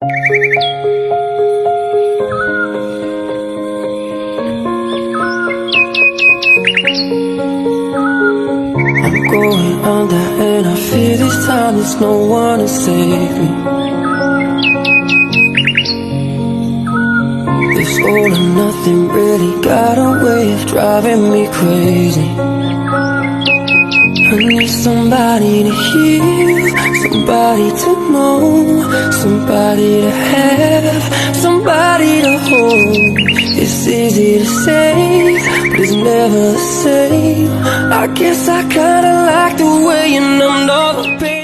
I'm going under and I fear this time there's no one to save me. This all or nothing really got a way of driving me crazy. I need somebody to hear, somebody to know, somebody to have, somebody to hold. It's easy to say, but it's never the same. I guess I kinda like the way you numbed all the pain.